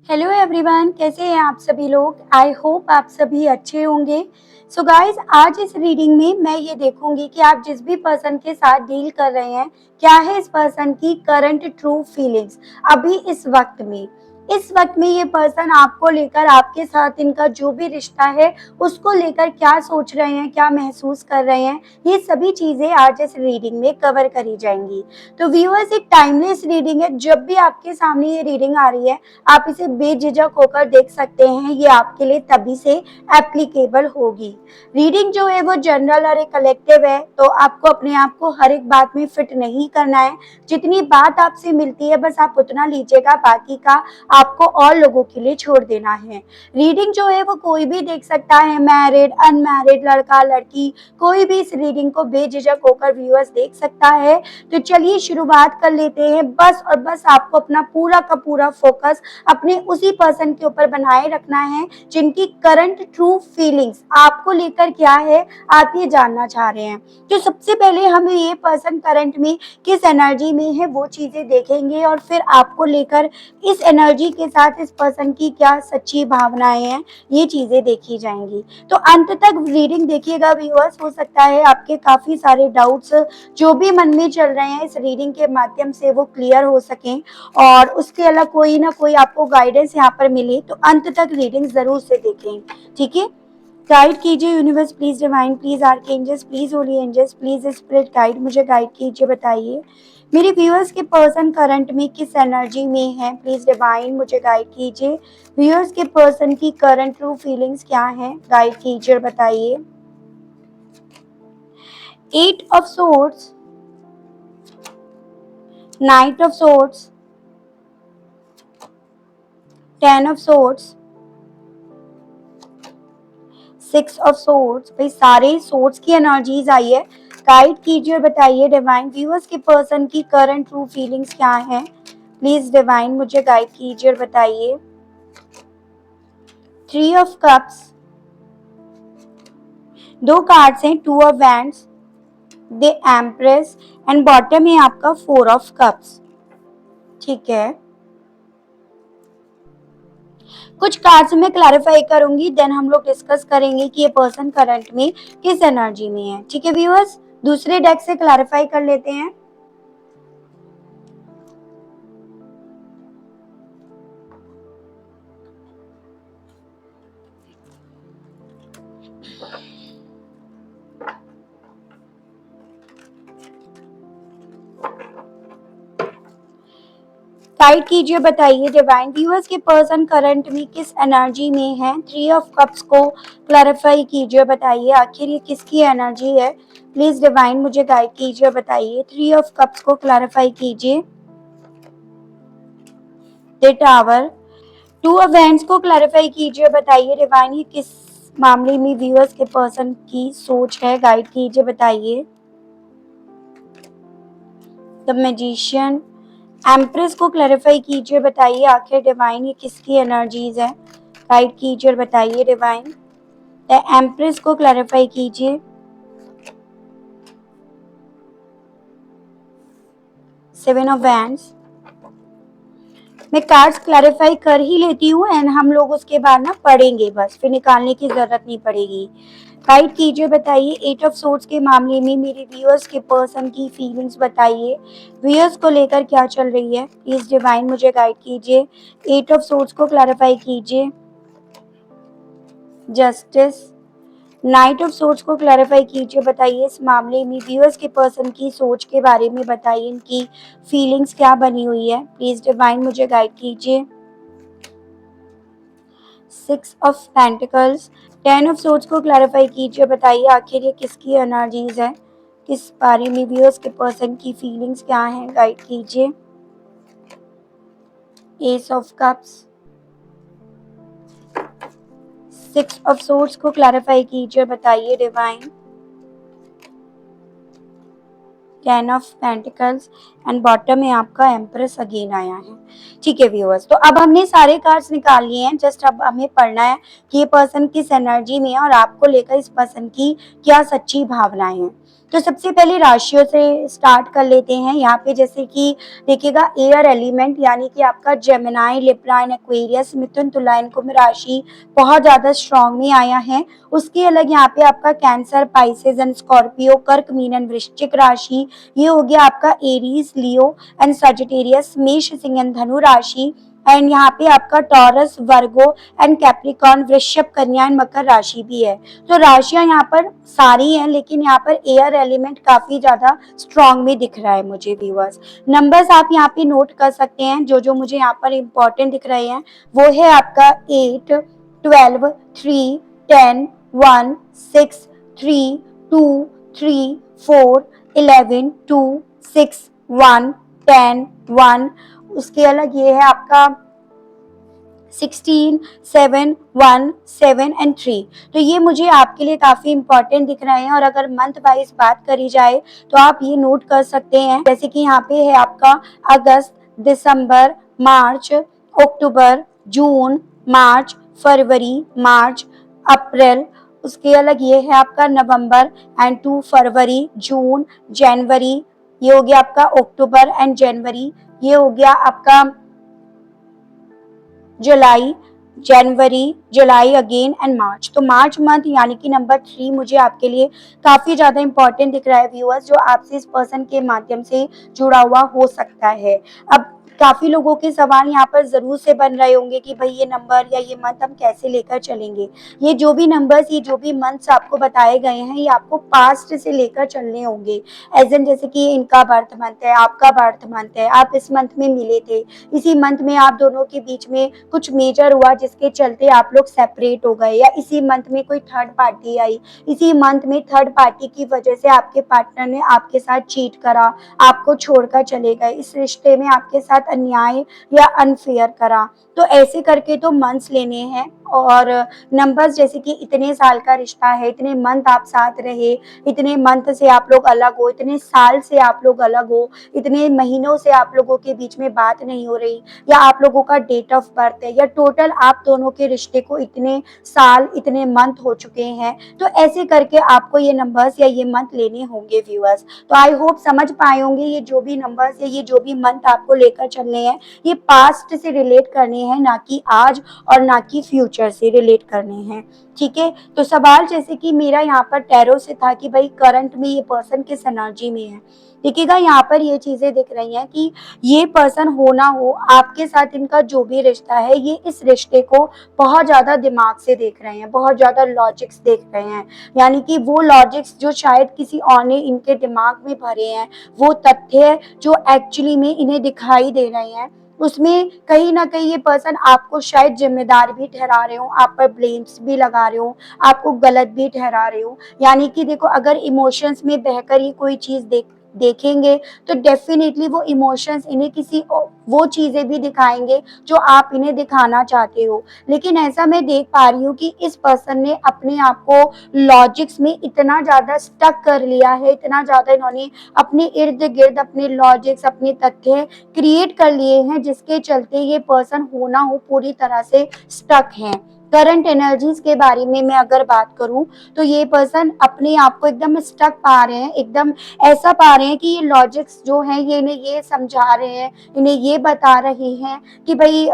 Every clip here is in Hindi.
हेलो एवरीवन, कैसे हैं आप सभी लोग। आई होप आप सभी अच्छे होंगे। सो गाइस, आज इस रीडिंग में मैं ये देखूंगी कि आप जिस भी पर्सन के साथ डील कर रहे हैं, क्या है इस पर्सन की करंट ट्रू फीलिंग्स अभी इस वक्त में ये पर्सन आपको लेकर, आपके साथ इनका जो भी रिश्ता है उसको लेकर क्या सोच रहे हैं, क्या महसूस कर रहे हैं, ये सभी चीजें आज इस रीडिंग में कवर करी जाएंगी। तो व्यूअर्स, एक टाइमलेस रीडिंग है। जब भी आपके सामने ये रीडिंग आ रही है, आप इसे बेझिझक होकर देख सकते हैं। ये आपके लिए तभी से एप्लीकेबल होगी। रीडिंग जो है वो जनरल और एक कलेक्टिव है, तो आपको अपने आप को हर एक बात में फिट नहीं करना है। जितनी बात आपसे मिलती है बस आप उतना लीजिएगा, बाकी का आपको और लोगों के लिए छोड़ देना है। रीडिंग जो है वो कोई भी देख सकता है, मैरिड, अनमैरिड, लड़का लड़की, कोई भी इस रीडिंग को बेझिझक होकर व्यूअर्स देख सकता है। तो चलिए शुरुआत कर लेते हैं। बस और बस आपको अपना पूरा का पूरा फोकस अपने उसी पर्सन के ऊपर बनाए रखना है जिनकी करंट ट्रू फीलिंग्स आपको लेकर क्या है, आप ये जानना चाह रहे हैं। तो सबसे पहले हमें ये पर्सन करंट में किस एनर्जी में है वो चीजें देखेंगे, और फिर आपको लेकर इस एनर्जी के साथ इस पर्सन की क्या सच्ची भावनाएं हैं, ये चीजें देखी जाएंगी। तो अंत तक रीडिंग देखिएगा व्यूअर्स। हो सकता है आपके काफी सारे डाउट्स जो भी मन में चल रहे हैं इस रीडिंग के माध्यम से वो क्लियर हो सकें, और उसके अलग कोई ना कोई आपको गाइडेंस यहाँ पर मिले। तो अंत तक रीडिंग जरूर से देखें, ठीक है। गाइड कीजिए universe, please divine, please archangels, please holy angels, please spirit guide, मुझे गाइड कीजिए। बताइए मेरे व्यूअर्स के पर्सन करंट में किस एनर्जी में है, प्लीज डिवाइन मुझे गाइड कीजिए। व्यूअर्स के पर्सन की करंट ट्रू फीलिंग्स क्या है, गाइड कीजिए और बताइए। 8 of Swords, Knight of Swords, 10 of Swords, 6 of Swords। भाई सारे सोर्ड्स की एनर्जीज आई है। गाइड कीजिए और बताइए डिवाइन, व्यूअर्स के पर्सन की करंट ट्रू फीलिंग्स क्या है, प्लीज डिवाइन मुझे गाइड कीजिए और बताइए। 3 of Cups, दो कार्ड्स हैं, 2 of Wands, the empress, and bottom है आपका 4 of Cups। ठीक है, कुछ कार्ड्स मैं क्लैरिफाई करूंगी, देन हम लोग डिस्कस करेंगे कि ये पर्सन करंट में किस एनर्जी में है। ठीक है व्यूअर्स, दूसरे डेक से क्लैरिफाई कर लेते हैं। गाइड कीजिए, बताइए डिवाइन, व्यूअर्स के पर्सन करंट में किस एनर्जी में है। 3 of Cups को क्लैरिफाई कीजिए, बताइए आखिर ये किसकी एनर्जी है। प्लीज डिवाइन मुझे गाइड कीजिए, बताइए 3 of Cups को क्लैरिफाई कीजिए। द टावर, 2 of Wands को क्लैरिफाई कीजिए, बताइए डिवाइन ये किस मामले में व्यूअर्स के पर्सन की सोच है, गाइड कीजिए बताइए। द मैजिशियन, एम्प्रेस को क्लैरिफाई कीजिए, बताइए आखिर डिवाइन ये किसकी एनर्जीज है, गाइड कीजिए और बताइए डिवाइन। द एम्प्रेस को क्लैरिफाई कीजिए। 7 of Wands। मैं कार्ड्स क्लैरिफाई कर ही लेती हूँ एंड हम लोग उसके बाद ना पढ़ेंगे, बस फिर निकालने की जरूरत नहीं पड़ेगी। गाइड कीजिए, बताइए 8 of Swords के मामले में मेरे व्यूअर्स के पर्सन की फीलिंग्स बताइए। व्यूअर्स को लेकर क्या चल रही है, प्लीज डिवाइन मुझे गाइड कीजिए। 8 of Swords को क्लैरिफाई कीजिए। जस्टिस, Knight of Swords को क्लैरिफाई कीजिए, बताइए इस मामले में व्यूअर्स के पर्सन की सोच के बारे में बताइए, इनकी फीलिंग्स क्या बनी हुई है, प्लीज डिवाइन मुझे गाइड कीजिए। 6 of Pentacles, 10 of Swords को क्लैरिफाई कीजिए, बताइए आखिर ये किसकी एनर्जीज है, किस बारे में व्यूअर्स के पर्सन की फीलिंग्स क्या हैं, गाइड कीजिए। Ace of Cups, 6 of Swords को क्लैरिफाई कीजिए, बताइए divine. 10 of Pentacles, and bottom में आपका एम्प्रेस अगेन आया है। ठीक है व्यूअर्स, तो अब हमने सारे कार्ड्स निकाल लिए हैं। जस्ट अब हमें पढ़ना है कि ये पर्सन किस एनर्जी में है और आपको लेकर इस पर्सन की क्या सच्ची भावनाएं हैं। तो सबसे पहले राशियों से स्टार्ट कर लेते हैं। यहाँ पे जैसे कि देखिएगा एयर एलिमेंट यानी कि आपका जेमिनाई, लिब्रा एंड एक्वेरियस, मिथुन, तुला एंड कुंभ राशि बहुत ज्यादा स्ट्रांग में आया है। उसके अलग यहाँ पे आपका कैंसर, पाइसेस एंड स्कॉर्पियो, कर्क, मीन एंड वृश्चिक राशि, ये हो गया आपका एरीज, लियो एंड सजिटेरियस, मेष, सिंह एंड धनु राशि, एंड यहाँ पे आपका टॉरस, वर्गो एंड कैप्रिकॉर्न, वृषभ, कन्या एंड मकर राशि भी है। तो राशियां यहाँ पर सारी हैं, लेकिन यहाँ पर एयर एलिमेंट काफी ज्यादा स्ट्रांग में दिख रहा है मुझे व्यूअर्स। नंबर्स आप यहाँ पे नोट कर सकते हैं, जो जो मुझे यहाँ पर इंपॉर्टेंट दिख रहे हैं वो है आपका 8, 12, 3, 10, 1, 6, 3, 2, 3, 4, 11, 2, 6, 1, 10, 1। उसके अलग ये है आपका 16, 7, 1, 7 एंड 3। तो ये मुझे आपके लिए काफी इंपॉर्टेंट दिख रहे हैं। और अगर मंथ वाइज बात करी जाए तो आप ये नोट कर सकते हैं, जैसे कि यहाँ पे है आपका अगस्त, दिसंबर, मार्च, अक्टूबर, जून, मार्च, फरवरी, मार्च, अप्रैल। उसके अलग ये है आपका नवंबर एंड 2 फरवरी, जून, जनवरी, ये हो गया आपका अक्टूबर एंड जनवरी, ये हो गया आपका जुलाई, जनवरी, जुलाई अगेन एंड मार्च। तो मार्च मंथ यानी कि नंबर 3 मुझे आपके लिए काफी ज्यादा इंपॉर्टेंट दिख रहा है व्यूअर्स, जो आपसे इस पर्सन के माध्यम से जुड़ा हुआ हो सकता है। अब काफी लोगों के सवाल यहाँ पर जरूर से बन रहे होंगे कि भाई ये नंबर या ये मंथ हम कैसे लेकर चलेंगे। ये जो भी नंबर्स, ये जो भी मंथ्स आपको बताए गए हैं, ये आपको पास्ट से लेकर चलने होंगे। एज एन जैसे कि इनका बर्थ मंथ है, आपका बर्थ मंथ है, आप इस मंथ में मिले थे, इसी मंथ में आप दोनों के बीच में कुछ मेजर हुआ जिसके चलते आप लोग सेपरेट हो गए, या इसी मंथ में कोई थर्ड पार्टी आई, इसी मंथ में थर्ड पार्टी की वजह से आपके पार्टनर ने आपके साथ चीट करा, आपको छोड़कर चले गए, इस रिश्ते में आपके साथ अन्याय या अनफेयर करा। तो ऐसे करके तो मंथ्स लेने हैं। और नंबर्स जैसे कि इतने साल का रिश्ता है, इतने मंथ आप साथ रहे, इतने मंथ से आप लोग अलग हो, इतने साल से आप लोग अलग हो, इतने महीनों से आप लोगों के बीच में बात नहीं हो रही, या आप लोगों का डेट ऑफ बर्थ है, या टोटल आप दोनों के रिश्ते को इतने साल, इतने मंथ हो चुके हैं। तो ऐसे करके आपको ये नंबर्स या ये मंथ लेने होंगे व्यूअर्स। तो आई होप समझ पाए होंगे, ये जो भी नंबर्स या ये जो भी मंथ आपको लेकर चलने हैं, ये पास्ट से रिलेट करने हैं, ना कि आज और ना कि फ्यूचर से रिलेट करने हैं। ठीक है, तो सवाल जैसे कि मेरा यहाँ पर टैरो से था कि भाई करंट में ये पर्सन किस एनर्जी में है। देखिएगा यहाँ पर ये चीजें दिख रही हैं कि ये पर्सन हो ना हो, आपके साथ इनका जो भी रिश्ता है, ये इस रिश्ते को बहुत ज्यादा दिमाग से देख रहे हैं, बहुत ज्यादा लॉजिक्स देख रहे हैं। यानी कि वो लॉजिक्स जो शायद किसी और ने इनके दिमाग में भरे हैं, वो तथ्य जो एक्चुअली में इन्हें दिखाई दे रहे हैं, उसमें कहीं ना कहीं ये पर्सन आपको शायद जिम्मेदार भी ठहरा रहे हो, आप पर ब्लेम्स भी लगा रहे हो, आपको गलत भी ठहरा रहे हो। यानी कि देखो, अगर इमोशंस में बहकर ही कोई चीज देखेंगे तो डेफिनेटली वो इमोशंस इन्हें वो चीजें भी दिखाएंगे जो आप इन्हें दिखाना चाहते हो। लेकिन ऐसा मैं देख पा रही हूँ कि इस पर्सन ने अपने आप को लॉजिक्स में इतना ज्यादा स्टक कर लिया है, इतना ज्यादा इन्होंने अपने इर्द गिर्द अपने लॉजिक्स, अपने तथ्य क्रिएट कर लिए हैं, जिसके चलते ये पर्सन हो ना हो पूरी तरह से स्टक है। करंट एनर्जीज के बारे में मैं अगर बात करूं तो ये पर्सन अपने आप को एकदम स्टक पा रहे हैं, एकदम ऐसा पा रहे हैं कि ये लॉजिक्स जो है ये इन्हें ये समझा रहे हैं, इन्हें ये बता रहे हैं कि भाई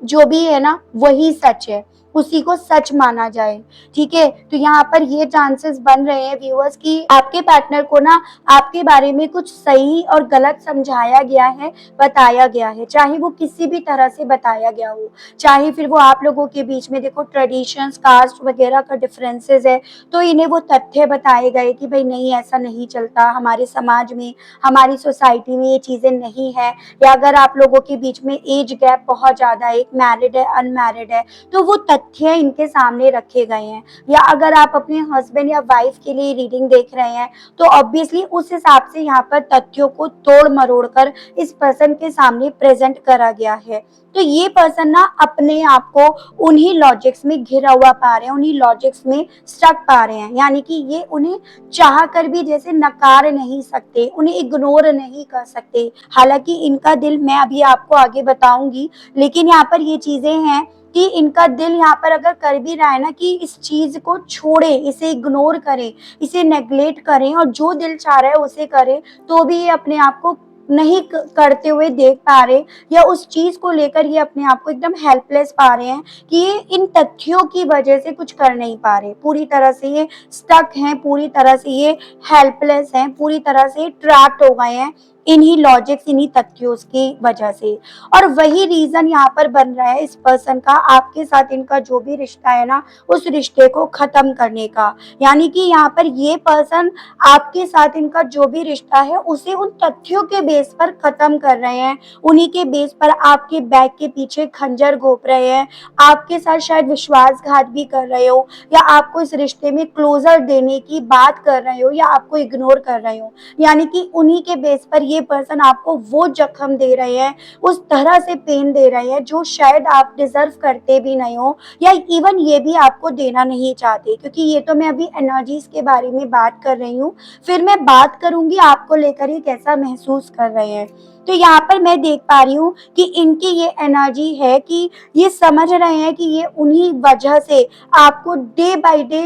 जो भी है ना वही सच है, उसी को सच माना जाए। ठीक है, तो यहाँ पर ये चांसेस बन रहे हैं व्यूअर्स कि आपके पार्टनर को ना आपके बारे में कुछ सही और गलत समझाया गया है, बताया गया है, चाहे वो किसी भी तरह से बताया गया हो, चाहे फिर वो आप लोगों के बीच में देखो ट्रेडिशंस, कास्ट वगैरह का डिफरेंसेस है, तो इन्हें वो तथ्य बताए गए कि भाई नहीं, ऐसा नहीं चलता, हमारे समाज में, हमारी सोसाइटी में ये चीजें नहीं है। या अगर आप लोगों के बीच में एज गैप बहुत ज्यादा है, एक मैरिड है, अनमैरिड है, तो वो तथ्य इनके सामने रखे गए हैं। या अगर आप अपने हस्बैंड या वाइफ के लिए रीडिंग देख रहे हैं तो ऑब्वियसली उस हिसाब से यहाँ पर तथ्यों को तोड़ मरोड़ कर इस पर्सन के सामने प्रेजेंट करा गया है। तो ये पर्सन ना अपने आप को उन्हीं लॉजिक्स में घिरा हुआ पा रहे हैं, उन्हीं लॉजिक्स में स्टक पा रहे हैं। यानी कि ये उन्हें चाह कर भी जैसे नकार नहीं सकते, उन्हें इग्नोर नहीं कर सकते। हालांकि इनका दिल मैं अभी आपको आगे बताऊंगी, लेकिन यहाँ पर ये चीजें हैं कि इनका दिल यहाँ पर अगर कर भी रहा है ना कि इस चीज को छोड़े, इसे इग्नोर करें, इसे नेग्लेक्ट करें और जो दिल चाह रहा है उसे करें, तो भी ये अपने आप को नहीं करते हुए देख पा रहे, या उस चीज को लेकर ये अपने आप को एकदम हेल्पलेस पा रहे हैं कि ये इन तथ्यों की वजह से कुछ कर नहीं पा रहे, पूरी तरह से ये स्टक हैं, पूरी तरह से ये हेल्पलेस हैं, पूरी तरह से ट्रैप्ड हो गए हैं इन्हीं लॉजिक्स, इन्हीं तथ्यों की वजह से। और वही रीजन यहाँ पर बन रहा है इस पर्सन का आपके साथ इनका जो भी रिश्ता है ना, उस रिश्ते को खत्म करने का। यानी कि यहाँ पर ये पर्सन आपके साथ इनका जो भी रिश्ता है उसे उन तथ्यों के बेस पर खत्म कर रहे हैं, उन्हीं के बेस पर आपके बैक के पीछे खंजर घोंप रहे हैं, आपके साथ शायद विश्वासघात भी कर रहे हो, या आपको इस रिश्ते में क्लोजर देने की बात कर रहे हो, या आपको इग्नोर कर रहे हो। यानी कि उन्हीं के बेस पर ये पर्सन आपको वो जख्म दे रहे हैं, उस तरह से पेन दे रहे हैं जो शायद आप डिजर्व करते भी नहीं हो, या इवन ये भी आपको देना नहीं चाहते। क्योंकि ये तो मैं अभी एनर्जीज के बारे में बात कर रही हूँ, फिर मैं बात करूंगी आपको लेकर ये कैसा महसूस कर रहे हैं। तो यहाँ पर मैं देख पा रही हूँ कि इनकी ये एनर्जी है कि ये समझ रहे हैं कि ये उन्हीं वजह से आपको डे बाय डे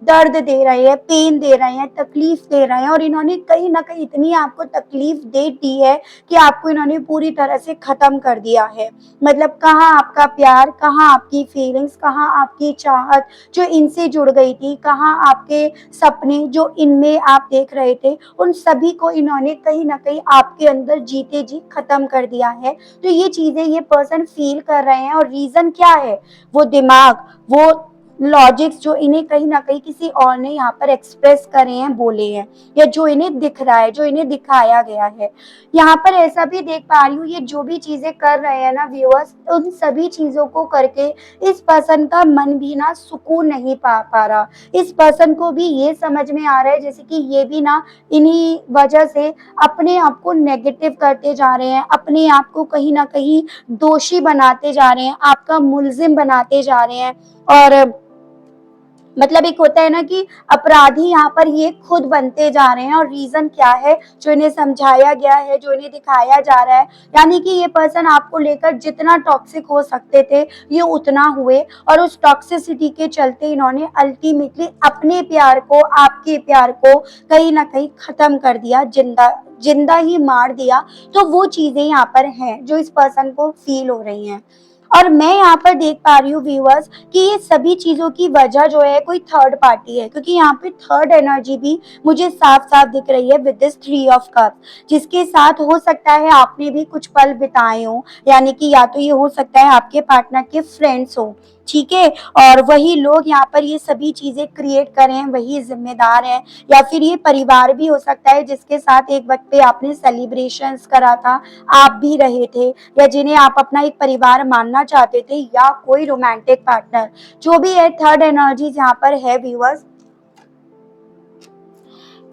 दर्द दे रहे हैं, पेन दे रहे हैं, तकलीफ दे रहे हैं, और इन्होंने कहीं ना कहीं इतनी आपको तकलीफ दे दी है कि आपको इन्होंने पूरी तरह से खत्म कर दिया है। मतलब कहाँ आपका प्यार, कहाँ आपकी फीलिंग्स, कहाँ आपकी चाहत जो इनसे जुड़ गई थी, कहाँ आपके सपने जो इनमें आप देख रहे थे, उन सभी को इन्होंने कहीं ना कहीं आपके अंदर जीते जी खत्म कर दिया है। तो ये चीजें ये पर्सन फील कर रहे हैं, और रीजन क्या है? वो दिमाग, वो लॉजिक्स जो इन्हें कहीं ना कहीं किसी और ने यहाँ पर एक्सप्रेस करे हैं, बोले हैं, या जो इन्हें दिख रहा है, जो इन्हें दिखाया गया है। यहाँ पर ऐसा भी देख पा रही हूँ, ये जो भी चीजें कर रहे हैं ना व्यूअर्स, उन सभी चीजों को करके इस पर्सन का मन भी ना सुकून नहीं पा रहा। इस पर्सन को भी ये समझ में आ रहा है जैसे कि ये भी ना इन्हीं वजह से अपने आप को नेगेटिव करते जा रहे हैं, अपने आप को कहीं ना कहीं दोषी बनाते जा रहे हैं, आपका मुलजिम बनाते जा रहे हैं। और मतलब एक होता है ना कि अपराधी यहाँ पर ये खुद बनते जा रहे हैं। और रीजन क्या है? जो इन्हें समझाया गया है, जो इन्हें दिखाया जा रहा है, यानी कि ये पर्सन आपको लेकर जितना टॉक्सिक हो सकते थे ये उतना हुए, और उस टॉक्सिसिटी के चलते इन्होंने अल्टीमेटली अपने प्यार को, आपके प्यार को कहीं ना कहीं खत्म कर दिया, जिंदा जिंदा ही मार दिया। तो वो चीजें यहाँ पर हैं जो इस पर्सन को फील हो रही हैं। और मैं यहाँ पर देख पा रही हूँ व्यूअर्स कि ये सभी चीजों की वजह जो है कोई थर्ड पार्टी है, क्योंकि यहाँ पे थर्ड एनर्जी भी मुझे साफ साफ दिख रही है with this three of cup, जिसके साथ हो सकता है आपने भी कुछ पल बिताए हो, यानी कि या तो ये हो सकता है आपके पार्टनर के फ्रेंड्स हो, ठीक है, और वही लोग यहाँ पर ये सभी चीजें क्रिएट करें, वही जिम्मेदार हैं। या फिर ये परिवार भी हो सकता है जिसके साथ एक वक्त पे आपने सेलिब्रेशंस करा था, आप भी रहे थे, या जिन्हें आप अपना एक परिवार मानना चाहते थे, या कोई रोमांटिक पार्टनर, जो भी है थर्ड एनर्जीज यहाँ पर है व्यूअर्स,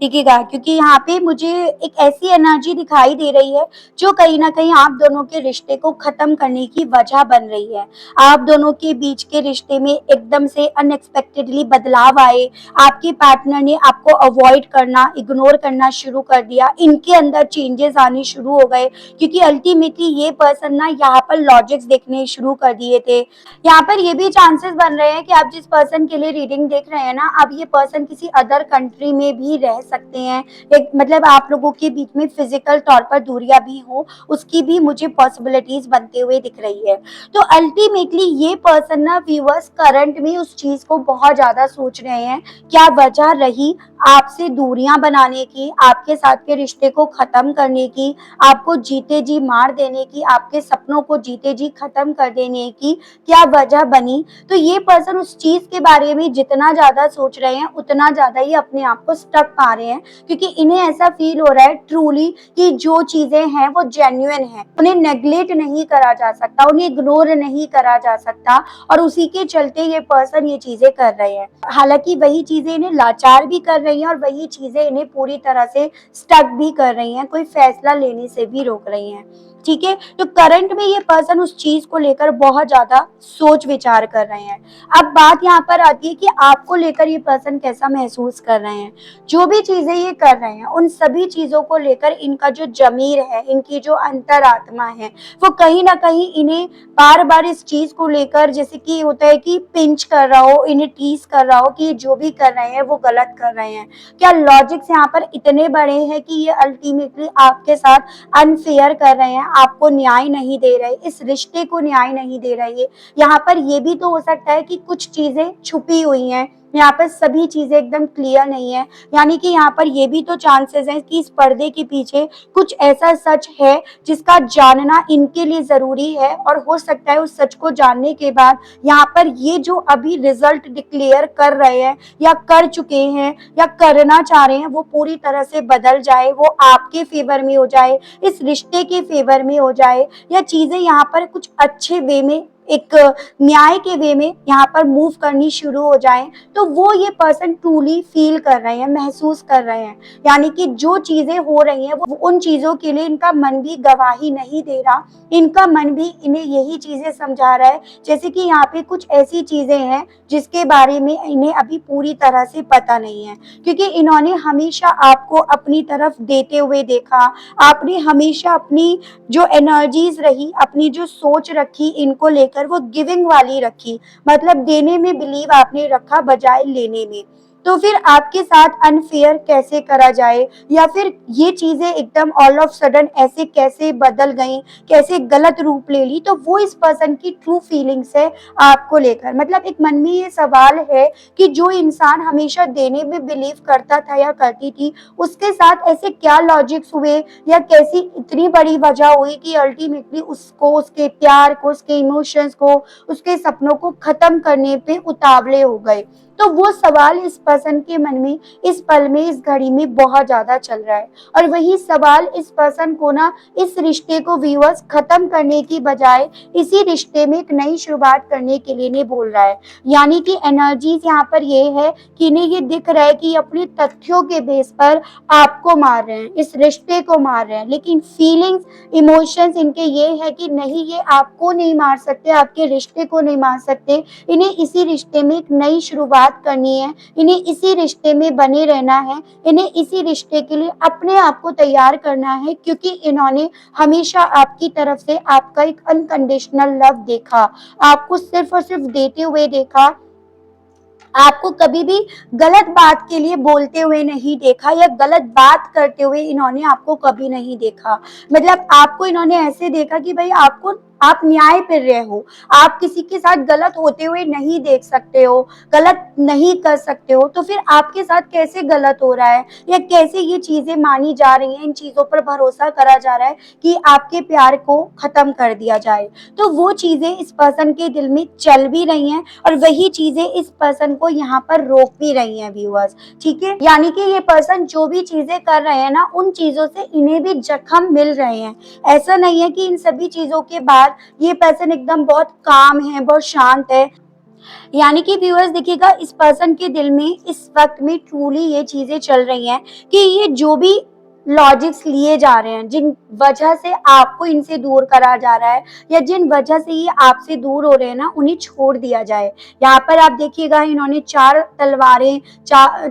दिखेगा। क्योंकि यहाँ पे मुझे एक ऐसी एनर्जी दिखाई दे रही है जो कहीं ना कहीं आप दोनों के रिश्ते को खत्म करने की वजह बन रही है। आप दोनों के बीच के रिश्ते में एकदम से अनएक्सपेक्टेडली बदलाव आए, आपके पार्टनर ने आपको अवॉइड करना, इग्नोर करना शुरू कर दिया, इनके अंदर चेंजेस आने शुरू हो गए, क्योंकि अल्टीमेटली ये पर्सन ना यहाँ पर लॉजिक्स देखने शुरू कर दिए थे। यहाँ पर ये भी चांसेस बन रहे हैं कि आप जिस पर्सन के लिए रीडिंग देख रहे हैं ना, अब ये पर्सन किसी अदर कंट्री में भी रह सकते हैं, एक मतलब आप लोगों के बीच में फिजिकल तौर पर दूरियां भी हो, उसकी भी मुझे पॉसिबिलिटीज बनते हुए दिख रही है। तो अल्टीमेटली ये पर्सन ना व्यूअर्स करंट में उस चीज को बहुत ज्यादा सोच रहे हैं, क्या वजह रही आपसे दूरियां बनाने की, आपके साथ के रिश्ते को खत्म करने की, आपको जीते जी मार देने की, आपके सपनों को जीते जी खत्म कर देने की क्या वजह बनी। तो ये पर्सन उस चीज के बारे में जितना ज्यादा सोच रहे हैं उतना ज्यादा ही अपने आप को स्टक पा रहे हैं, क्योंकि इन्हें ऐसा फील हो रहा है ट्रूली कि जो चीजें हैं वो जेन्युइन है, उन्हें नेग्लेक्ट नहीं करा जा सकता, उन्हें इग्नोर नहीं करा जा सकता, और उसी के चलते ये पर्सन ये चीजें कर रहे हैं। हालांकि वही चीजें इन्हें लाचार भी कर रही हैं, और वही चीजें इन्हें पूरी तरह से स्टक भी कर रही हैं, कोई फैसला लेने से भी रोक रही हैं। ठीक है। तो करंट में ये पर्सन उस चीज को लेकर बहुत ज्यादा सोच विचार कर रहे हैं। अब बात यहाँ पर आती है कि आपको लेकर ये पर्सन कैसा महसूस कर रहे हैं। जो भी चीजें ये कर रहे हैं उन सभी चीजों को लेकर इनका जो जमीर है, इनकी जो अंतरात्मा है, वो कहीं ना कहीं इन्हें बार बार इस चीज को लेकर, जैसे कि होता है कि पिंच कर रहा हो, इन्हें टीज कर रहा हो कि ये जो भी कर रहे हैं वो गलत कर रहे हैं। क्या लॉजिक्स यहाँ पर इतने बड़े हैं कि ये अल्टीमेटली आपके साथ अनफेयर कर रहे हैं, आपको न्याय नहीं दे रहे, इस रिश्ते को न्याय नहीं दे रहे। यहाँ पर ये भी तो हो सकता है कि कुछ चीजें छुपी हुई हैं, यहाँ पर सभी चीजें एकदम क्लियर नहीं है। यानी कि यहाँ पर ये भी तो चांसेस हैं कि इस पर्दे के पीछे कुछ ऐसा सच है जिसका जानना इनके लिए जरूरी है, और हो सकता है उस सच को जानने के बाद यहाँ पर ये जो अभी रिजल्ट डिक्लेयर कर रहे हैं या कर चुके हैं या करना चाह रहे हैं वो पूरी तरह से बदल जाए, वो आपके फेवर में हो जाए, इस रिश्ते के फेवर में हो जाए, या चीजें यहाँ पर कुछ अच्छे वे में, एक न्याय के वे में यहाँ पर मूव करनी शुरू हो जाए। तो वो ये पर्सन ट्रूली फील कर रहे हैं, महसूस कर रहे हैं। यानी कि जो चीजें हो रही हैं वो उन चीजों के लिए इनका मन भी गवाही नहीं दे रहा, इनका मन भी इन्हें यही चीजें समझा रहा है, जैसे कि यहाँ पे कुछ ऐसी चीजें हैं जिसके बारे में इन्हें अभी पूरी तरह से पता नहीं है, क्योंकि इन्होंने हमेशा आपको अपनी तरफ देते हुए देखा। आपने हमेशा अपनी जो एनर्जीज रही, अपनी जो सोच रखी इनको लेकर, वो गिविंग वाली रखी, मतलब देने में बिलीव आपने रखा बजाय लेने में। तो फिर आपके साथ अनफेयर कैसे करा जाए, या फिर ये चीजें एकदम ऑल ऑफ सडन ऐसे कैसे बदल गई, कैसे गलत रूप ले ली, तो वो इस पर्सन की ट्रू फीलिंग्स है आपको लेकर। मतलब एक मन में ये सवाल है कि जो इंसान हमेशा देने में बिलीव करता था या करती थी, उसके साथ ऐसे क्या लॉजिक्स हुए या कैसी इतनी बड़ी वजह हुई कि अल्टीमेटली उसको, उसके प्यार को, उसके इमोशंस को, उसके सपनों को खत्म करने पे उतावले हो गए। तो वो सवाल इस पर्सन के मन में इस पल में, इस घड़ी में बहुत ज्यादा चल रहा है, और वही सवाल इस पर्सन को ना इस रिश्ते को व्यूअर्स खत्म करने की बजाय इसी रिश्ते में एक नई शुरुआत करने के लिए नहीं बोल रहा है। यानी कि एनर्जीज यहाँ पर ये है कि इन्हें ये दिख रहा है कि अपने तथ्यों के बेस पर आपको मार रहे हैं, इस रिश्ते को मार रहे हैं, लेकिन फीलिंग्स, इमोशंस इनके ये है कि नहीं, ये आपको नहीं मार सकते, आपके रिश्ते को नहीं मार सकते। इन्हें इसी रिश्ते में एक नई शुरुआत करनी है, इन्हें इसी रिश्ते में बने रहना है, इन्हें इसी रिश्ते के लिए अपने आप को तैयार करना है, क्योंकि इन्होंने हमेशा आपकी तरफ से आपका एक अनकंडीशनल लव देखा, आपको सिर्फ और सिर्फ देते हुए देखा, आपको कभी भी गलत बात के लिए बोलते हुए नहीं देखा, या गलत बात करते हुए इन्होंने आपको कभी नहीं देखा। मतलब आपको इन्होंने ऐसे देखा कि भाई आपको, आप न्याय कर रहे हो, आप किसी के साथ गलत होते हुए नहीं देख सकते हो, गलत नहीं कर सकते हो, तो फिर आपके साथ कैसे गलत हो रहा है, या कैसे ये चीजें मानी जा रही हैं, इन चीजों पर भरोसा करा जा रहा है कि आपके प्यार को खत्म कर दिया जाए। तो वो चीजें इस पर्सन के दिल में चल भी रही हैं, और वही चीजें इस पर्सन को यहाँ पर रोक भी रही हैं व्यूअर्स। ठीक है, यानी कि ये पर्सन जो भी चीजें कर रहे हैं ना, उन चीजों से इन्हें भी जख्म मिल रहे हैं। ऐसा नहीं है कि इन सभी चीजों के बाद ये पर्सन एकदम बहुत काम है, बहुत शांत है। यानी कि व्यूअर्स देखिएगा, इस पर्सन के दिल में इस वक्त में ट्रूली ये चीजें चल रही हैं कि ये जो भी लॉजिक्स लिए जा रहे हैं, जिन वजह से आपको इनसे दूर करा जा रहा है, या जिन वजह से ये आपसे दूर हो रहे हैं ना, उन्हें छोड़ दिया जाए। यहाँ पर आप देखिएगा, इन्होंने 4 तलवारें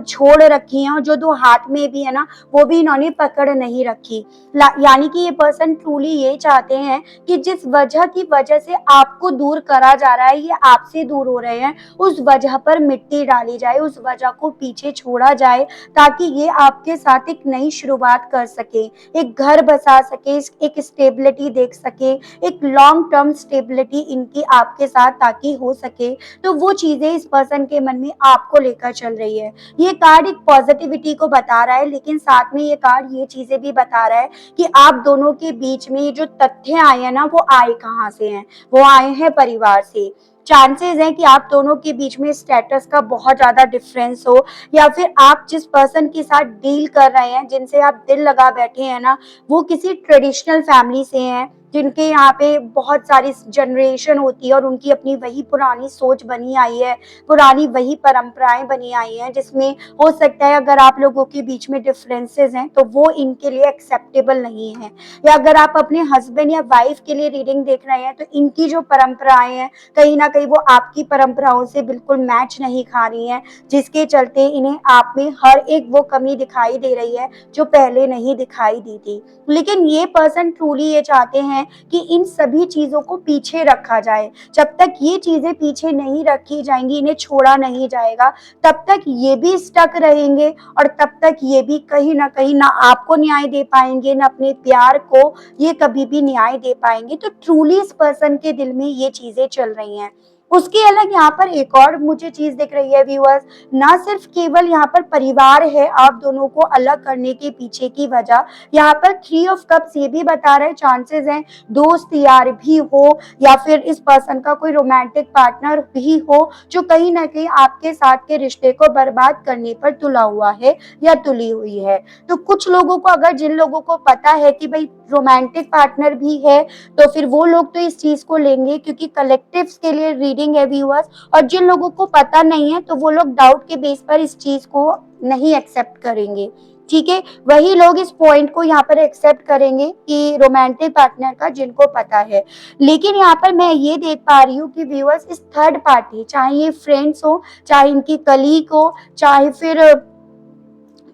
छोड़ रखी हैं, और जो 2 हाथ में भी है ना, वो भी इन्होंने पकड़ नहीं रखी। यानी कि ये पर्सन ट्रूली ये चाहते हैं कि जिस वजह की वजह से आपको दूर करा जा रहा है, ये आपसे दूर हो रहे हैं, उस वजह पर मिट्टी डाली जाए, उस वजह को पीछे छोड़ा जाए, ताकि ये आपके साथ एक नई शुरुआत कर सके, एक घर बसा सके, एक स्टेबिलिटी देख सके, एक लॉन्ग टर्म स्टेबिलिटी इनकी आपके साथ ताकि हो सके। तो वो चीजें इस पर्सन के मन में आपको लेकर चल रही है। ये कार्ड एक पॉजिटिविटी को बता रहा है, लेकिन साथ में ये कार्ड ये चीजें भी बता रहा है कि आप दोनों के बीच में जो तथ्य आए हैं ना, वो आए कहाँ से हैं? वो आए हैं परिवार से। चांसेस हैं कि आप दोनों के बीच में स्टेटस का बहुत ज्यादा डिफरेंस हो, या फिर आप जिस पर्सन के साथ डील कर रहे हैं, जिनसे आप दिल लगा बैठे हैं ना, वो किसी ट्रेडिशनल फैमिली से हैं, जिनके यहाँ पे बहुत सारी जनरेशन होती है और उनकी अपनी वही पुरानी सोच बनी आई है, पुरानी वही परंपराएं बनी आई हैं, जिसमें हो सकता है अगर आप लोगों के बीच में डिफरेंसेस हैं तो वो इनके लिए एक्सेप्टेबल नहीं है। या अगर आप अपने हस्बैंड या वाइफ के लिए रीडिंग देख रहे हैं तो इनकी जो परंपराएं हैं कहीं ना कहीं वो आपकी परंपराओं से बिल्कुल मैच नहीं खा रही हैं, जिसके चलते इन्हें आप में हर एक वो कमी दिखाई दे रही है जो पहले नहीं दिखाई दी थी। लेकिन ये पर्सन ट्रूली ये चाहते हैं कि इन सभी चीजों को पीछे रखा जाए। जब तक ये चीजें पीछे नहीं रखी जाएंगी, इन्हें छोड़ा नहीं जाएगा, तब तक ये भी स्टक रहेंगे और तब तक ये भी कहीं ना आपको न्याय दे पाएंगे, ना अपने प्यार को ये कभी भी न्याय दे पाएंगे। तो ट्रूली इस पर्सन के दिल में ये चीजें चल रही हैं। उसके अलग यहाँ पर एक और मुझे चीज दिख रही है व्यूअर्स, ना सिर्फ केवल यहाँ पर परिवार है आप दोनों को अलग करने के पीछे की वजह, यहाँ पर 3 ऑफ कप्स ये भी बता रहे चांसेस हैं दोस्त यार भी हो या फिर इस पर्सन का कोई रोमांटिक पार्टनर भी हो जो कहीं ना कहीं आपके साथ के रिश्ते को बर्बाद करने पर तुला हुआ है या तुली हुई है। तो कुछ लोगों को, अगर जिन लोगों को पता है कि भाई रोमांटिक पार्टनर भी है, तो फिर वो लोग तो इस चीज को लेंगे क्योंकि कलेक्टिव्स के लिए रीडिंग है व्यूअर्स। और जिन लोगों को पता नहीं है तो वो लोग डाउट के बेस पर इस चीज को नहीं एक्सेप्ट करेंगे। ठीक है, वही लोग इस पॉइंट को यहाँ पर एक्सेप्ट करेंगे कि रोमांटिक पार्टनर का जिनको पता है। लेकिन यहाँ पर मैं ये देख पा रही हूँ कि व्यूअर्स इस थर्ड पार्टी, चाहे ये फ्रेंड्स हो, चाहे इनकी कलीग हो, चाहे फिर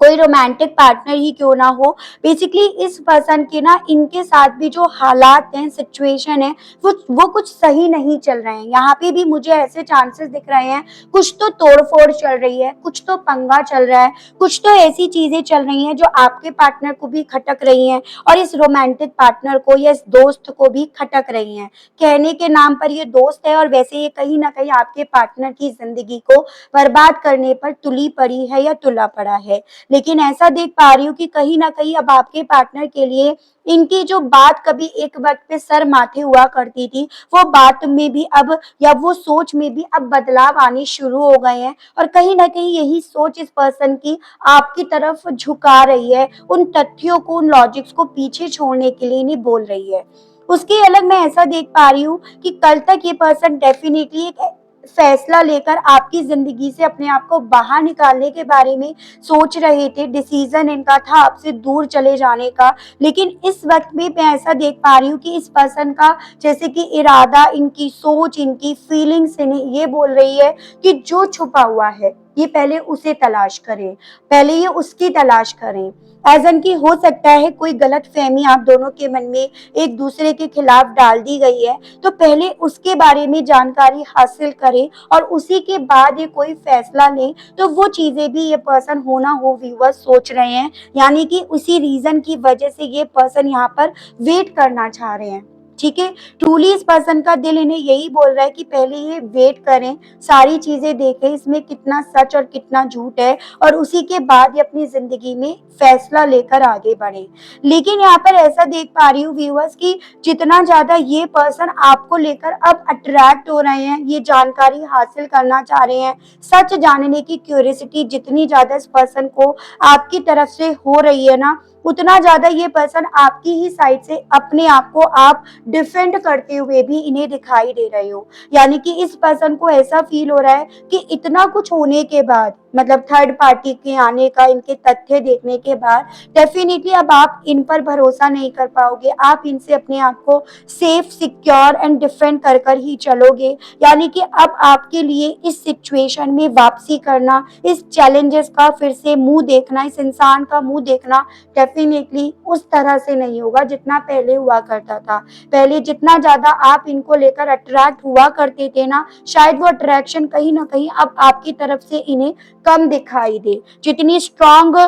कोई रोमांटिक पार्टनर ही क्यों ना हो, बेसिकली इस पर्सन के ना इनके साथ भी जो हालात हैं, सिचुएशन है, वो कुछ सही नहीं चल रहे हैं। यहाँ पे भी मुझे ऐसे चांसेस दिख रहे हैं कुछ तो तोड़फोड़ चल रही है, कुछ तो पंगा चल रहा है, कुछ तो ऐसी चीजें चल रही हैं जो आपके पार्टनर को भी खटक रही हैं और इस रोमांटिक पार्टनर को या इस दोस्त को भी खटक रही हैं। कहने के नाम पर ये दोस्त है और वैसे ये कहीं ना कहीं आपके पार्टनर की जिंदगी को बर्बाद करने पर तुली पड़ी है या तुला पड़ा है। लेकिन ऐसा देख पा रही हूँ कि कहीं ना कहीं अब आपके पार्टनर के लिए इनकी जो बात कभी एक वक्त पे सर माथे हुआ करती थी, वो बात में भी अब, या वो सोच में भी अब बदलाव आने शुरू हो गए हैं और कहीं ना कहीं यही सोच इस पर्सन की आपकी तरफ झुका रही है, उन तथ्यों को, उन लॉजिक्स को पीछे छोड़ने के लिए नहीं बोल रही है। उसके अलग मैं ऐसा देख पा रही हूँ कि कल तक ये पर्सन डेफिनेटली एक फैसला लेकर आपकी जिंदगी से अपने आप को बाहर निकालने के बारे में सोच रहे थे, डिसीजन इनका था आपसे दूर चले जाने का। लेकिन इस वक्त में मैं ऐसा देख पा रही हूँ कि इस पर्सन का जैसे कि इरादा, इनकी सोच, इनकी फीलिंग्स इन्हें ये बोल रही है कि जो छुपा हुआ है ये पहले उसे तलाश करें, पहले ये उसकी तलाश करें। एजन की हो सकता है कोई गलत फहमी आप दोनों के मन में एक दूसरे के खिलाफ डाल दी गई है, तो पहले उसके बारे में जानकारी हासिल करें और उसी के बाद ये कोई फैसला लें। तो वो चीजें भी ये पर्सन हो ना हो व्यूअर्स सोच रहे हैं, यानी कि उसी रीजन की वजह से ये पर्सन यहाँ पर वेट करना चाह रहे हैं। ठीक है, ट्रूली इस पर्सन का दिल इन्हें यही बोल रहा है कि पहले ये वेट करें, सारी चीजें देखें इसमें कितना सच और कितना झूठ है, और उसी के बाद ये अपनी जिंदगी में फैसला लेकर आगे बढ़े। लेकिन यहाँ पर ऐसा देख पा रही हूँ व्यूअर्स कि जितना ज्यादा ये पर्सन आपको लेकर अब अट्रैक्ट हो रहे हैं, ये जानकारी हासिल करना चाह रहे हैं, सच जानने की क्यूरियोसिटी जितनी ज्यादा इस पर्सन को आपकी तरफ से हो रही है ना, उतना ज्यादा ये पर्सन आपकी ही साइड से अपने आप को आप डिफेंड करते हुए भी इन्हें दिखाई दे रहे हो। यानी कि इस पर्सन को ऐसा फील हो रहा है कि इतना कुछ होने के बाद, मतलब थर्ड पार्टी के आने का, इनके तथ्य देखने के बाद डेफिनेटली अब आप इन पर भरोसा नहीं कर पाओगे, आप इनसे अपने आप को सेफ, सिक्योर एंड डिफेंड कर कर ही चलोगे। यानी कि अब आपके लिए इस सिचुएशन में वापसी करना, इस चैलेंजेस का फिर से मुंह देखना, इस इंसान का मुंह देखना डेफिनेटली उस तरह से नहीं होगा जितना पहले हुआ करता था। पहले जितना ज्यादा आप इनको लेकर अट्रैक्ट हुआ करते थे ना, शायद वो अट्रैक्शन कहीं ना कहीं अब आपकी तरफ से इन्हें कम दिखाई दे। जितनी स्ट्रॉन्ग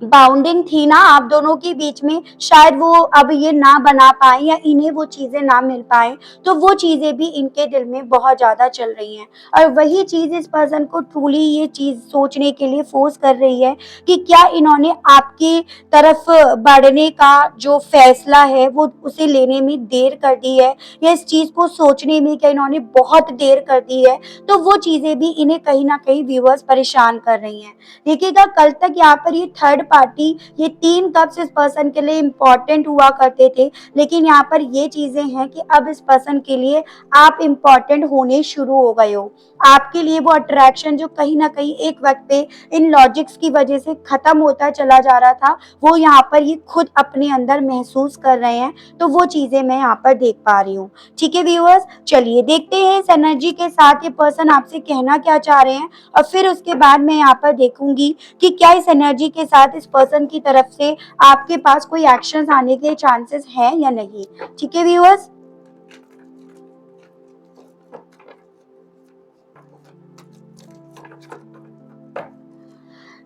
बाउंडिंग थी ना आप दोनों के बीच में, शायद वो अब ये ना बना पाए या इन्हें वो चीजें ना मिल पाए, तो वो चीजें भी इनके दिल में बहुत ज्यादा चल रही हैं। और वही चीज इस पर्सन को ट्रूली ये चीज सोचने के लिए फोर्स कर रही है कि क्या इन्होंने आपकी तरफ बढ़ने का जो फैसला है वो उसे लेने में देर कर दी है, या इस चीज को सोचने में क्या इन्होंने बहुत देर कर दी है। तो वो चीजें भी इन्हें कहीं ना कहीं व्यूअर्स परेशान कर रही हैं। देखिएगा, कल तक यहाँ पर ये थर्ड पार्टी, ये 3 कप्स इस पर्सन के लिए इम्पोर्टेंट हुआ करते थे, लेकिन यहाँ पर ये चीजें हैं कि अब इस पर्सन के लिए आप इम्पोर्टेंट होने शुरू हो गए हो। आपके लिए वो अट्रैक्शन जो कहीं ना कहीं एक वक्त पे इन लॉजिक्स की वजह से खत्म होता चला जा रहा था, वो यहाँ पर ये खुद अपने अंदर महसूस कर रहे हैं। तो वो चीजें मैं यहाँ पर देख पा रही हूँ। ठीक है व्यूअर्स, चलिए देखते हैं इस एनर्जी के साथ ये पर्सन आपसे कहना क्या चाह रहे हैं, और फिर उसके बाद मैं यहाँ पर देखूंगी कि क्या इस एनर्जी के साथ इस पर्सन की तरफ से आपके पास कोई एक्शंस आने के चांसेस हैं या नहीं। ठीक है व्यूअर्स,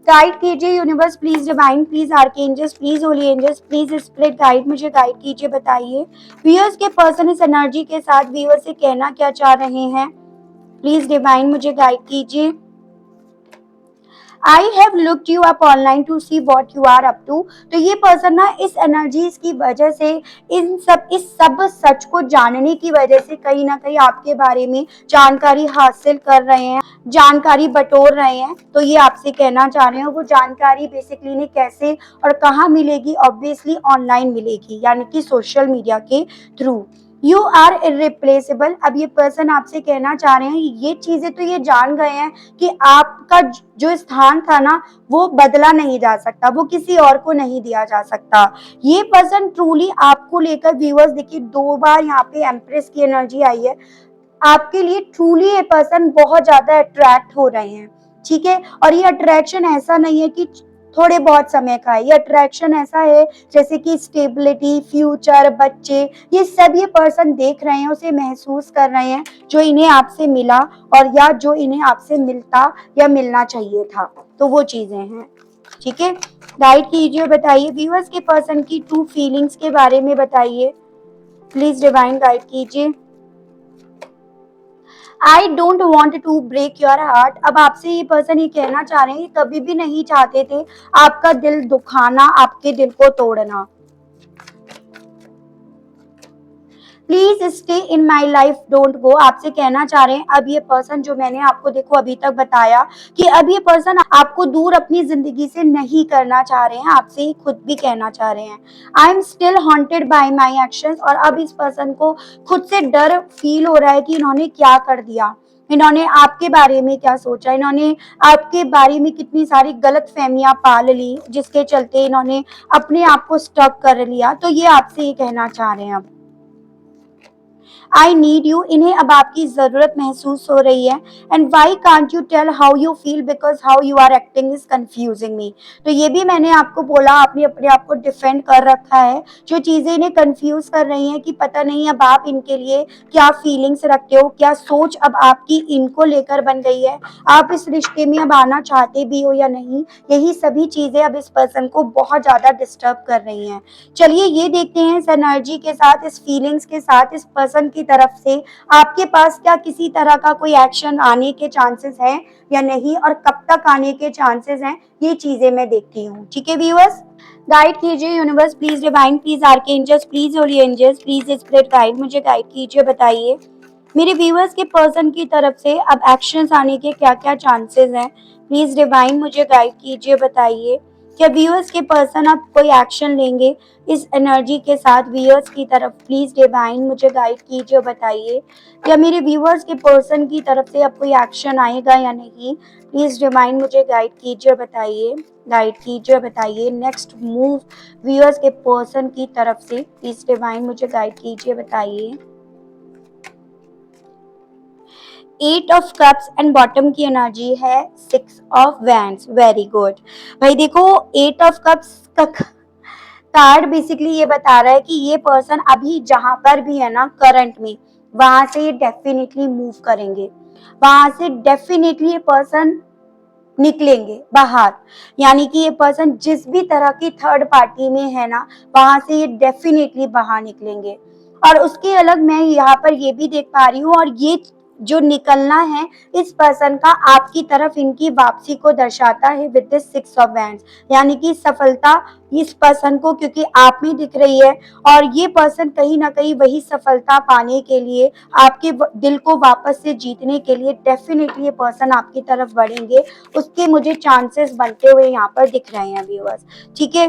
गाइड कीजिए universe, please divine, please archangels, please holy angels, please spirit guide, मुझे गाइड कीजिए, बताइए व्यूअर्स के पर्सन इस एनर्जी के साथ व्यूअर्स से कहना क्या चाह रहे हैं। प्लीज डिवाइन मुझे गाइड कीजिए। I have looked you up online to see what you are up to. तो ये पर्सन ना इस एनर्जीज की वजह से इस सब सच को जानने की वजह से कहीं ना कहीं आपके बारे में जानकारी हासिल कर रहे हैं, जानकारी बटोर रहे हैं। तो ये आपसे कहना चाह रहे हैं, वो जानकारी बेसिकली इन्हें कैसे और कहाँ मिलेगी, ऑब्वियसली ऑनलाइन मिलेगी, यानी कि सोशल मीडिया के थ्रू। You are irreplaceable. अब ये पर्सन आपसे कहना चाह रहे हैं, ये चीजें तो ये जान गए हैं कि आपका जो स्थान था ना वो बदला नहीं जा सकता, वो किसी और को नहीं दिया जा सकता। ये पर्सन ट्रूली आपको लेकर व्यूअर्स, देखिए 2 बार यहाँ पे एम्प्रेस की एनर्जी आई है, आपके लिए ट्रूली ये पर्सन बहुत ज्यादा अट्रैक्ट हो रहे हैं। ठीक है, और ये अट्रैक्शन ऐसा नहीं है कि थोड़े बहुत समय का है, ये अट्रैक्शन ऐसा है जैसे कि स्टेबिलिटी, फ्यूचर, बच्चे, ये सब ये पर्सन देख रहे हैं, उसे महसूस कर रहे हैं जो इन्हें आपसे मिला और या जो इन्हें आपसे मिलता या मिलना चाहिए था। तो वो चीजें हैं। ठीक है, गाइड कीजिए, बताइए व्यूअर्स के पर्सन की ट्रू फीलिंग्स के बारे में बताइए। प्लीज डिवाइन गाइड कीजिए। I don't want to break your heart. अब आपसे ये पर्सन ये कहना चाह रहे हैं, कभी भी नहीं चाहते थे आपका दिल दुखाना, आपके दिल को तोड़ना। Please stay in my life, don't go. आपसे कहना चाह रहे हैं अब ये पर्सन, जो मैंने आपको देखो अभी तक बताया कि अब ये पर्सन आपको दूर अपनी जिंदगी से नहीं करना चाह रहे हैं, आपसे ही खुद भी कहना चाह रहे हैं I am still haunted by my actions. और अब इस पर्सन को खुद से डर फील हो रहा है कि इन्होंने क्या कर दिया, इन्होंने आपके बारे में क्या सोचा, इन्होंने आपके बारे में कितनी सारी गलत फहमियां पाल ली, जिसके चलते इन्होंने अपने आप को स्टक कर लिया। तो ये आपसे ये कहना चाह रहे हैं अब आई नीड यू, इन्हें अब आपकी जरूरत महसूस हो रही है। And why can't you tell how you feel, because how you are acting is confusing me. तो ये भी मैंने आपको बोला, आपने अपने आप को डिफेंड कर रखा है, जो चीजें इन्हें कंफ्यूज कर रही हैं कि पता नहीं अब आप इनके लिए क्या फीलिंग्स रखते हो, क्या सोच अब आपकी इनको लेकर बन गई है, आप इस रिश्ते में अब आना चाहते भी हो या नहीं। यही सभी चीजें अब इस पर्सन को बहुत ज्यादा डिस्टर्ब कर रही हैं। चलिए ये देखते हैं इस एनर्जी के साथ, इस फीलिंग्स के साथ इस पर्सन की तरफ से आपके पास क्या किसी तरह का कोई एक्शन आने के चांसेस हैं या नहीं, और कब तक आने के चांसेस हैं, ये चीजें मैं देखती हूँ। ठीक है व्यूअर्स, गाइड कीजिए universe, please divine, please archangels, please holy angels, please spirit guide, मुझे गाइड कीजिए, बताइए मेरे व्यूअर्स के पर्सन की तरफ से अब एक्शंस आने के क्या क्या चांसेस हैं। प्लीज डिवाइन मुझे गाइड कीजिए, बताइए क्या व्यूअर्स के पर्सन अब कोई एक्शन लेंगे इस एनर्जी के साथ व्यूअर्स की तरफ। प्लीज डिवाइन मुझे गाइड कीजिए, बताइए क्या मेरे व्यूअर्स के पर्सन की तरफ से अब कोई एक्शन आएगा या नहीं। प्लीज डिवाइन मुझे गाइड कीजिए, बताइए, गाइड कीजिए, बताइए नेक्स्ट मूव व्यूअर्स के पर्सन की तरफ से। प्लीज डिवाइन मुझे गाइड कीजिए, बताइए। 8 ऑफ कप्स एंड बॉटम की एनर्जी है 6 ऑफ वैंड्स, वेरी गुड। भाई देखो 8 ऑफ कप्स का कार्ड बेसिकली ये बता रहा है कि ये पर्सन अभी जहां पर भी है ना करंट में, वहां से ये डेफिनेटली मूव करेंगे, वहां से डेफिनेटली ये पर्सन निकलेंगे बाहर। यानी कि ये पर्सन जिस भी तरह की थर्ड पार्टी में है ना, वहां से ये डेफिनेटली बाहर निकलेंगे। और उसके अलग मैं यहाँ पर ये भी देख पा रही हूँ, और ये जो निकलना है इस पर्सन का आपकी तरफ इनकी वापसी को दर्शाता है विद दिस 6 ऑफ वैंड्स। यानी कि सफलता इस पर्सन को क्योंकि आप में दिख रही है और ये पर्सन कहीं ना कहीं वही सफलता पाने के लिए आपके दिल को वापस से जीतने के लिए डेफिनेटली ये पर्सन आपकी तरफ बढ़ेंगे, उसके मुझे चांसेस बनते हुए यहाँ पर दिख रहे हैं व्यूअर्स। ठीक है,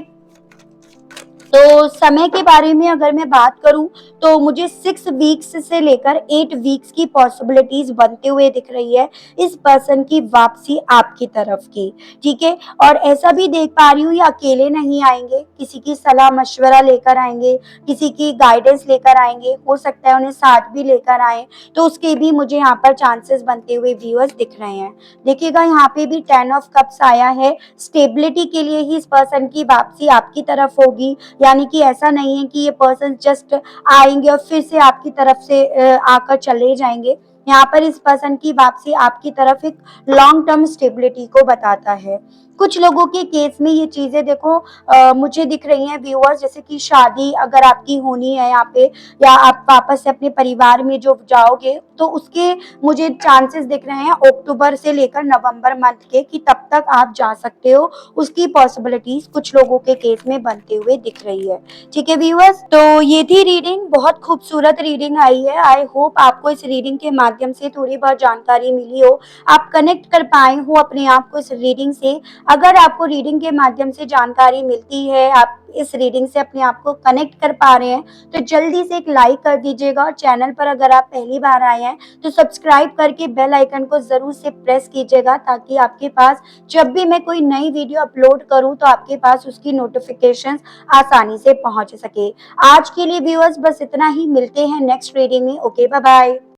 तो समय के बारे में अगर मैं बात करूं तो मुझे 6 वीक्स से लेकर 8 वीक्स की पॉसिबिलिटीज बनते हुए दिख रही है इस पर्सन की वापसी आपकी तरफ की। ठीक है, और ऐसा भी देख पा रही हूँ ये अकेले नहीं आएंगे, किसी की सलाह मशवरा लेकर आएंगे, किसी की गाइडेंस लेकर आएंगे, हो सकता है उन्हें साथ भी लेकर आए, तो उसके भी मुझे यहाँ पर चांसेस बनते हुए व्यूअर्स दिख रहे हैं। देखिएगा यहाँ पे भी 10 ऑफ कप्स आया है, स्टेबिलिटी के लिए ही इस पर्सन की वापसी आपकी तरफ होगी। यानी कि ऐसा नहीं है कि ये पर्सन जस्ट आएंगे और फिर से आपकी तरफ से आकर चले जाएंगे। यहाँ पर इस पर्सन की वापसी आपकी तरफ एक लॉन्ग टर्म स्टेबिलिटी को बताता है। कुछ लोगों के केस में ये चीजें देखो मुझे दिख रही हैं व्यूअर्स, जैसे कि शादी अगर आपकी होनी है यहाँ पे, या आप वापस से अपने परिवार में जो जाओगे, तो उसके मुझे चांसेस दिख रहे हैं अक्टूबर से लेकर नवंबर मंथ के, कि तब तक आप जा सकते हो, उसकी पॉसिबिलिटीज कुछ लोगों के केस में बनते हुए दिख रही है। ठीक है व्यूअर्स, तो ये थी रीडिंग, बहुत खूबसूरत रीडिंग आई है। आई होप आपको इस रीडिंग के माध्यम से थोड़ी बहुत जानकारी मिली हो, आप कनेक्ट कर पाए हो अपने आप को इस रीडिंग से। अगर आपको रीडिंग के माध्यम से जानकारी मिलती है, आप इस रीडिंग से अपने आप को कनेक्ट कर पा रहे हैं, तो जल्दी से एक लाइक कर दीजिएगा, और चैनल पर अगर आप पहली बार आए हैं तो सब्सक्राइब करके बेल आइकन को जरूर से प्रेस कीजिएगा, ताकि आपके पास जब भी मैं कोई नई वीडियो अपलोड करूं तो आपके पास उसकी नोटिफिकेशंस आसानी से पहुंच सके। आज के लिए व्यूअर्स बस इतना ही, मिलते हैं नेक्स्ट रीडिंग में। Okay, bye bye.